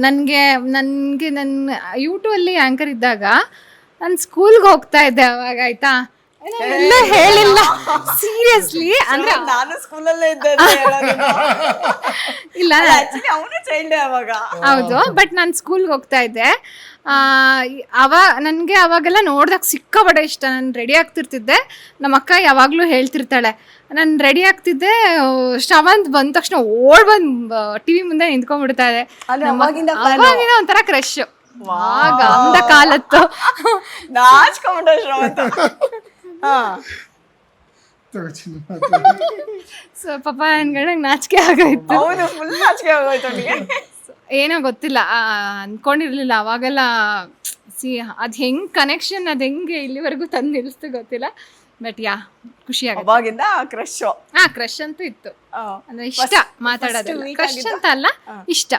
ನನಗೆ ನನ್ನ ಯೂಟ್ಯೂಬಲ್ಲಿ ಆ್ಯಂಕರ್ ಇದ್ದಾಗ ನಾನು ಸ್ಕೂಲ್ಗೆ ಹೋಗ್ತಾ ಇದ್ದೆ ಅವಾಗ, ಆಯ್ತಾ, ಎಲ್ಲ ಹೇಳಿಲ್ಲ ಸೀರಿಯಸ್ಲಿ. ಅಂದ್ರೆ ನಾನು ಸ್ಕೂಲಲ್ಲೇ ಇದ್ದೆ ಇಲ್ಲ, ಅವನು ಚೈಲ್ಡ್ ಅವಾಗ. ಹೌದು, ಬಟ್ ನಾನು ಸ್ಕೂಲ್ಗೆ ಹೋಗ್ತಾ ಇದ್ದೆ. ನನಗೆ ಅವಾಗೆಲ್ಲ ನೋಡ್ದಾಗ ಸಿಕ್ಕಾಪಟ್ಟೆ ಇಷ್ಟ. ನಾನು ರೆಡಿ ಆಗ್ತಿರ್ತಿದ್ದೆ, ನಮ್ಮ ಅಕ್ಕ ಯಾವಾಗಲೂ ಹೇಳ್ತಿರ್ತಾಳೆ, ನಾನು ರೆಡಿ ಆಗ್ತಿದ್ದೆ, ಶ್ರವಂತ್ ಬಂದ ತಕ್ಷಣ ಬಂದು ಟಿ ವಿ ಮುಂದೆ ನಿಂತ್ಕೊಂಡ್ಬಿಡ್ತಾ ಇದೆ. ಅವಾಗಿನ ಒಂಥರ ಕ್ರಶ್ ಆಗ ಅಂದ ಕಾಲತ್ತು. ನಾಚ್ಕೊಂಡ ಶ್ರವಂತ. ಸೊ ಪಾಪ ನನ್ಗಡೆ ನಾಚಿಕೆ ಆಗೋಯ್ತು. ಹೌದು, ಫುಲ್ ನಾಚಿಕೆ ಆಗೋಯ್ತು ಅವನಿಗೆ. ಏನೋ ಗೊತ್ತಿಲ್ಲ, ಅನ್ಕೊಂಡಿರ್ಲಿಲ್ಲ ಅವಾಗೆಲ್ಲ. ಅದು ಹೆಂಗ್ ಕನೆಕ್ಷನ್, ಅದು ಹೆಂಗೆ ಇಲ್ಲಿವರೆಗೂ ತಂದು ನಿಲ್ಲಿಸ್ತು ಗೊತ್ತಿಲ್ಲ. ಬಟ್ ಖುಷಿ ಆಗುತ್ತೆ. ಅವಾಗಿಂದ ಕ್ರಶ್. ಕ್ರಶ್ ಅಂತೂ ಇತ್ತು, ಅಂದ್ರೆ ಇಷ್ಟ ಮಾತಾಡೋದು. ಕ್ರಶ್ ಅಂತ ಅಲ್ಲ, ಇಷ್ಟ.